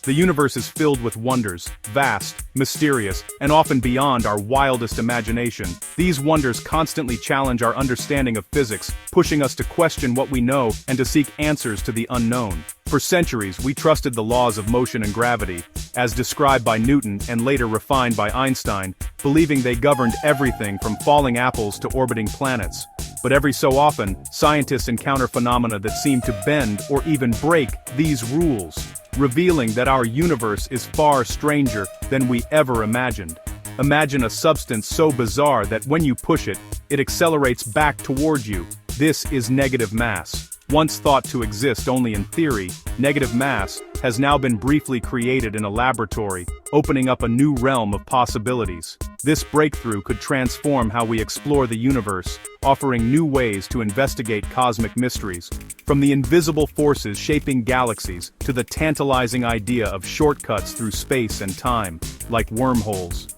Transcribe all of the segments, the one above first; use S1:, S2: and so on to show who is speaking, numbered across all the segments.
S1: The universe is filled with wonders, vast, mysterious, and often beyond our wildest imagination. These wonders constantly challenge our understanding of physics, pushing us to question what we know and to seek answers to the unknown. For centuries, we trusted the laws of motion and gravity, as described by Newton and later refined by Einstein, believing they governed everything from falling apples to orbiting planets. But every so often, scientists encounter phenomena that seem to bend or even break these rules, revealing that our universe is far stranger than we ever imagined. Imagine a substance so bizarre that when you push it, it accelerates back toward you. This is negative mass. Once thought to exist only in theory, negative mass has now been briefly created in a laboratory, opening up a new realm of possibilities. This breakthrough could transform how we explore the universe, offering new ways to investigate cosmic mysteries. From the invisible forces shaping galaxies to the tantalizing idea of shortcuts through space and time, like wormholes.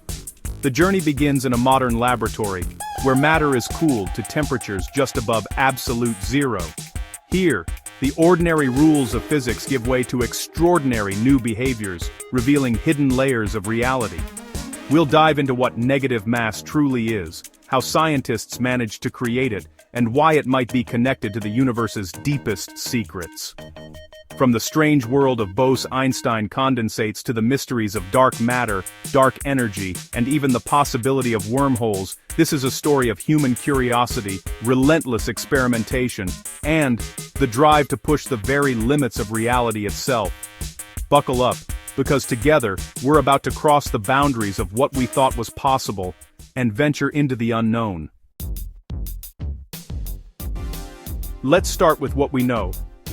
S1: The journey begins in a modern laboratory, where matter is cooled to temperatures just above absolute zero. Here, the ordinary rules of physics give way to extraordinary new behaviors, revealing hidden layers of reality. We'll dive into what negative mass truly is, how scientists managed to create it, and why it might be connected to the universe's deepest secrets. From the strange world of Bose-Einstein condensates to the mysteries of dark matter, dark energy, and even the possibility of wormholes, this is a story of human curiosity, relentless experimentation, and the drive to push the very limits of reality itself. Buckle up, because together, we're about to cross the boundaries of what we thought was possible, and venture into the unknown. Let's start with what we know.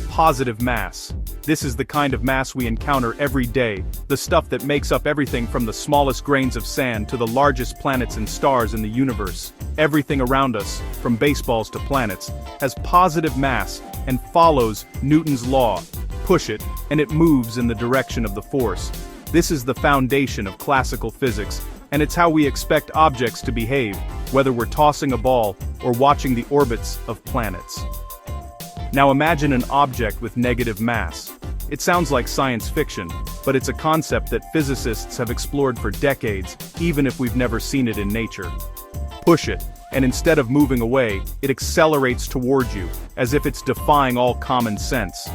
S1: Positive mass. This is the kind of mass we encounter every day, the stuff that makes up everything from the smallest grains of sand to the largest planets and stars in the universe. Everything around us, from baseballs to planets, has positive mass and follows Newton's law. Push it, and it moves in the direction of the force. This is the foundation of classical physics, and it's how we expect objects to behave, whether we're tossing a ball or watching the orbits of planets. Now imagine an object with negative mass. It sounds like science fiction, but it's a concept that physicists have explored for decades, even if we've never seen it in nature. Push it, and instead of moving away, it accelerates toward you, as if it's defying all common sense.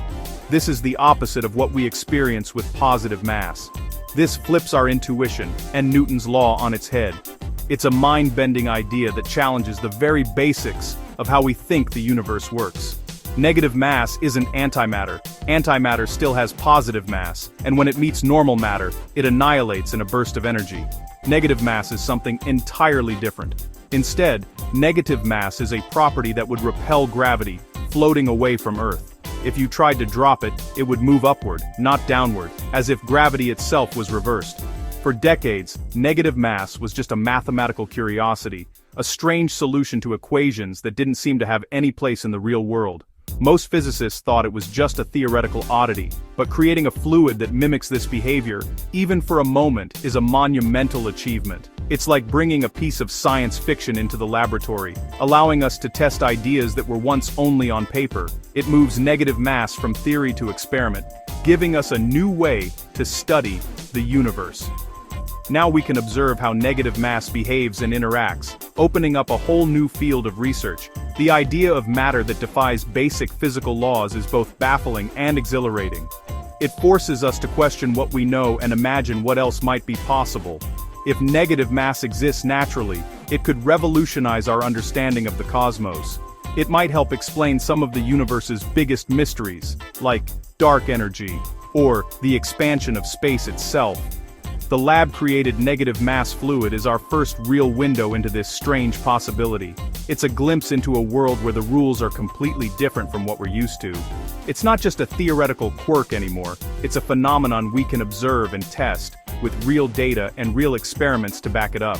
S1: This is the opposite of what we experience with positive mass. This flips our intuition and Newton's law on its head. It's a mind-bending idea that challenges the very basics of how we think the universe works. Negative mass isn't antimatter. Antimatter still has positive mass, and when it meets normal matter, it annihilates in a burst of energy. Negative mass is something entirely different. Instead, negative mass is a property that would repel gravity, floating away from Earth. If you tried to drop it, it would move upward, not downward, as if gravity itself was reversed. For decades, negative mass was just a mathematical curiosity, a strange solution to equations that didn't seem to have any place in the real world. Most physicists thought it was just a theoretical oddity, but creating a fluid that mimics this behavior, even for a moment, is a monumental achievement. It's like bringing a piece of science fiction into the laboratory, allowing us to test ideas that were once only on paper. It moves negative mass from theory to experiment, giving us a new way to study the universe. Now we can observe how negative mass behaves and interacts, opening up a whole new field of research. The idea of matter that defies basic physical laws is both baffling and exhilarating. It forces us to question what we know and imagine what else might be possible. If negative mass exists naturally, it could revolutionize our understanding of the cosmos. It might help explain some of the universe's biggest mysteries, like dark energy, or the expansion of space itself. The lab-created negative mass fluid is our first real window into this strange possibility. It's a glimpse into a world where the rules are completely different from what we're used to. It's not just a theoretical quirk anymore, it's a phenomenon we can observe and test, with real data and real experiments to back it up.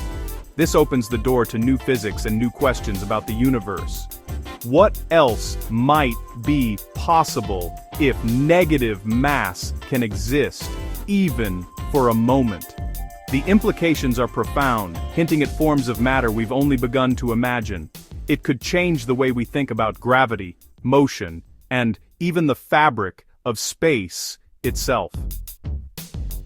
S1: This opens the door to new physics and new questions about the universe. What else might be possible if negative mass can exist, even for a moment? The implications are profound, hinting at forms of matter we've only begun to imagine. It could change the way we think about gravity, motion, and even the fabric of space itself.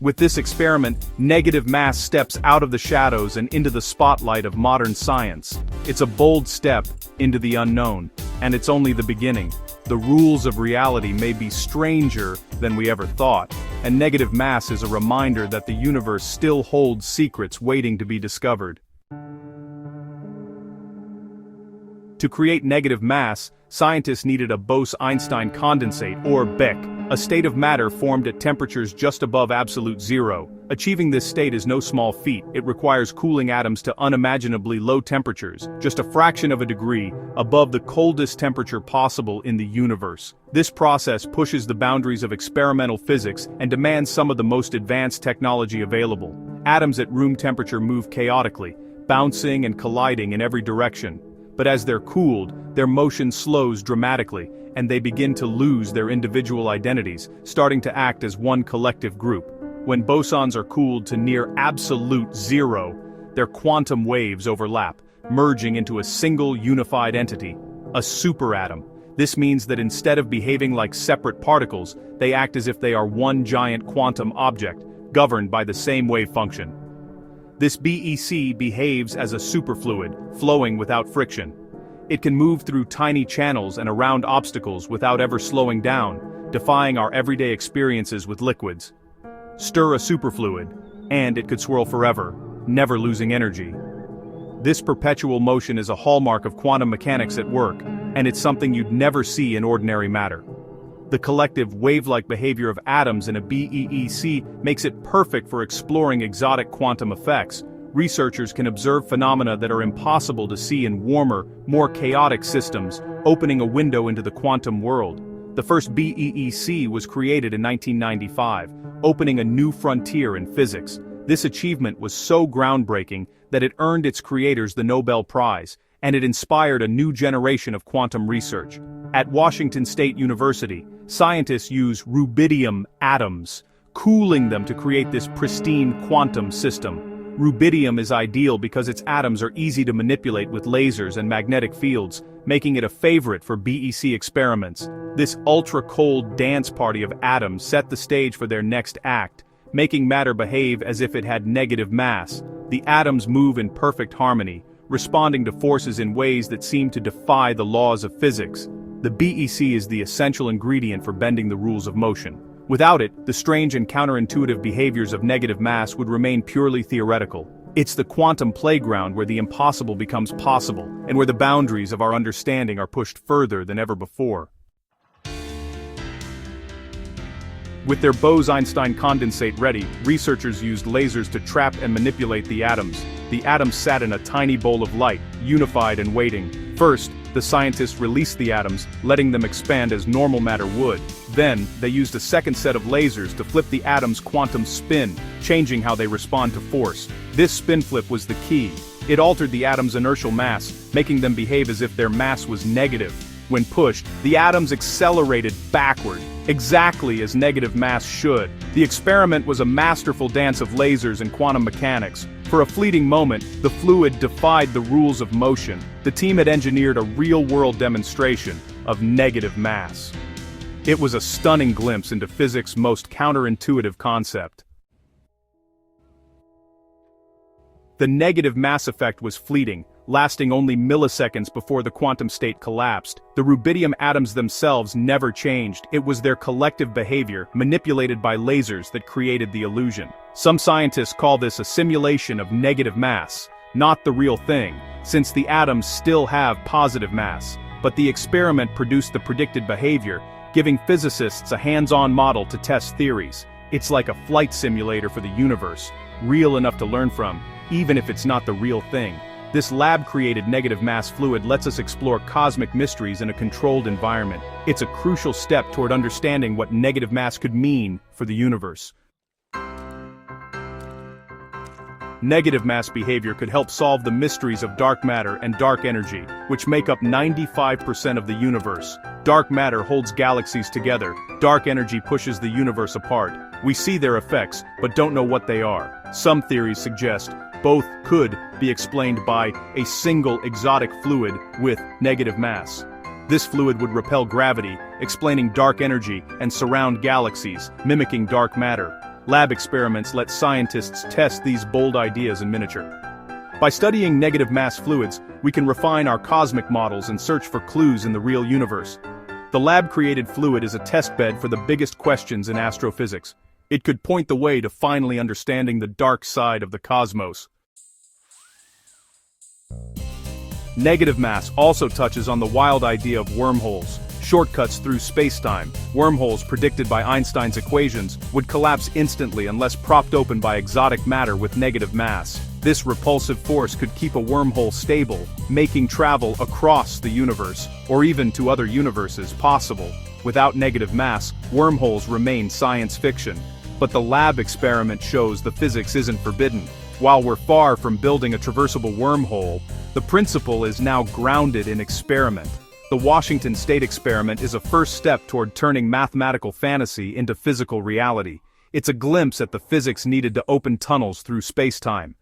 S1: With this experiment, negative mass steps out of the shadows and into the spotlight of modern science. It's a bold step into the unknown, and it's only the beginning. The rules of reality may be stranger than we ever thought, and negative mass is a reminder that the universe still holds secrets waiting to be discovered. To create negative mass, scientists needed a Bose-Einstein condensate, or BEC, a state of matter formed at temperatures just above absolute zero. Achieving this state is no small feat. It requires cooling atoms to unimaginably low temperatures, just a fraction of a degree above the coldest temperature possible in the universe. This process pushes the boundaries of experimental physics and demands some of the most advanced technology available. Atoms at room temperature move chaotically, bouncing and colliding in every direction. But as they're cooled, their motion slows dramatically, and they begin to lose their individual identities, starting to act as one collective group. When bosons are cooled to near absolute zero, their quantum waves overlap, merging into a single unified entity, a superatom. This means that instead of behaving like separate particles, they act as if they are one giant quantum object, governed by the same wave function. This BEC behaves as a superfluid, flowing without friction. It can move through tiny channels and around obstacles without ever slowing down, defying our everyday experiences with liquids. Stir a superfluid, and it could swirl forever, never losing energy. This perpetual motion is a hallmark of quantum mechanics at work, and it's something you'd never see in ordinary matter. The collective wave-like behavior of atoms in a BEC makes it perfect for exploring exotic quantum effects. Researchers can observe phenomena that are impossible to see in warmer, more chaotic systems, opening a window into the quantum world. The first BEC was created in 1995, opening a new frontier in physics. This achievement was so groundbreaking that it earned its creators the Nobel Prize, and it inspired a new generation of quantum research. At Washington State University, scientists use rubidium atoms, cooling them to create this pristine quantum system. Rubidium is ideal because its atoms are easy to manipulate with lasers and magnetic fields, making it a favorite for BEC experiments. This ultra-cold dance party of atoms set the stage for their next act, making matter behave as if it had negative mass. The atoms move in perfect harmony, responding to forces in ways that seem to defy the laws of physics. The BEC is the essential ingredient for bending the rules of motion. Without it, the strange and counterintuitive behaviors of negative mass would remain purely theoretical. It's the quantum playground where the impossible becomes possible, and where the boundaries of our understanding are pushed further than ever before. With their Bose-Einstein condensate ready, researchers used lasers to trap and manipulate the atoms. The atoms sat in a tiny bowl of light, unified and waiting. First, the scientists released the atoms, letting them expand as normal matter would. Then, they used a second set of lasers to flip the atoms' quantum spin, changing how they respond to force. This spin flip was the key. It altered the atoms' inertial mass, making them behave as if their mass was negative. When pushed, the atoms accelerated backward, exactly as negative mass should. The experiment was a masterful dance of lasers and quantum mechanics. For a fleeting moment, the fluid defied the rules of motion. The team had engineered a real-world demonstration of negative mass. It was a stunning glimpse into physics' most counterintuitive concept. The negative mass effect was fleeting, lasting only milliseconds before the quantum state collapsed. The rubidium atoms themselves never changed. It was their collective behavior, manipulated by lasers, that created the illusion. Some scientists call this a simulation of negative mass, not the real thing, since the atoms still have positive mass. But the experiment produced the predicted behavior, giving physicists a hands-on model to test theories. It's like a flight simulator for the universe, real enough to learn from, even if it's not the real thing. This lab-created negative mass fluid lets us explore cosmic mysteries in a controlled environment. It's a crucial step toward understanding what negative mass could mean for the universe. Negative mass behavior could help solve the mysteries of dark matter and dark energy, which make up 95% of the universe. Dark matter holds galaxies together. Dark energy pushes the universe apart. We see their effects, but don't know what they are. Some theories suggest both could be explained by a single exotic fluid with negative mass. This fluid would repel gravity, explaining dark energy, and surround galaxies, mimicking dark matter. Lab experiments let scientists test these bold ideas in miniature. By studying negative mass fluids, we can refine our cosmic models and search for clues in the real universe. The lab-created fluid is a testbed for the biggest questions in astrophysics. It could point the way to finally understanding the dark side of the cosmos. Negative mass also touches on the wild idea of wormholes. Shortcuts through space-time. Wormholes predicted by Einstein's equations would collapse instantly unless propped open by exotic matter with negative mass. This repulsive force could keep a wormhole stable, making travel across the universe, or even to other universes, possible. Without negative mass, wormholes remain science fiction. But the lab experiment shows the physics isn't forbidden. While we're far from building a traversable wormhole, the principle is now grounded in experiment. The Washington State experiment is a first step toward turning mathematical fantasy into physical reality. It's a glimpse at the physics needed to open tunnels through space-time.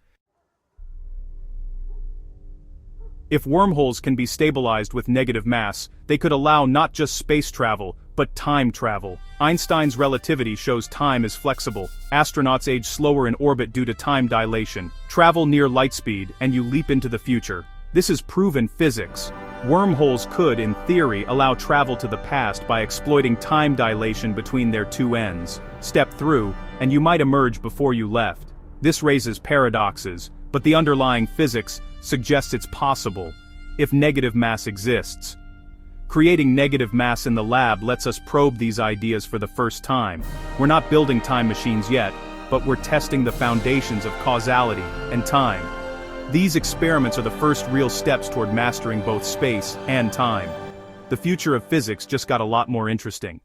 S1: If wormholes can be stabilized with negative mass, they could allow not just space travel, but time travel. Einstein's relativity shows time is flexible. Astronauts age slower in orbit due to time dilation. Travel near light speed, and you leap into the future. This is proven physics. Wormholes could, in theory, allow travel to the past by exploiting time dilation between their two ends. Step through, and you might emerge before you left. This raises paradoxes, but the underlying physics suggests it's possible, if negative mass exists. Creating negative mass in the lab lets us probe these ideas for the first time. We're not building time machines yet, but we're testing the foundations of causality and time. These experiments are the first real steps toward mastering both space and time. The future of physics just got a lot more interesting.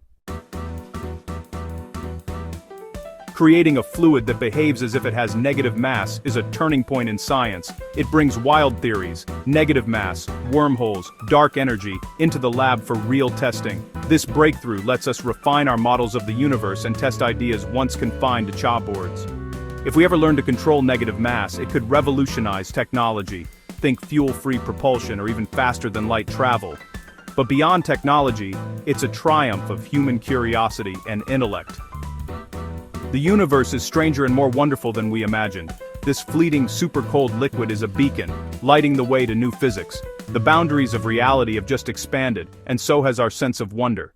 S1: Creating a fluid that behaves as if it has negative mass is a turning point in science. It brings wild theories, negative mass, wormholes, dark energy, into the lab for real testing. This breakthrough lets us refine our models of the universe and test ideas once confined to chalkboards. If we ever learn to control negative mass, it could revolutionize technology. Think fuel-free propulsion or even faster-than-light travel. But beyond technology, it's a triumph of human curiosity and intellect. The universe is stranger and more wonderful than we imagined. This fleeting, super-cold liquid is a beacon, lighting the way to new physics. The boundaries of reality have just expanded, and so has our sense of wonder.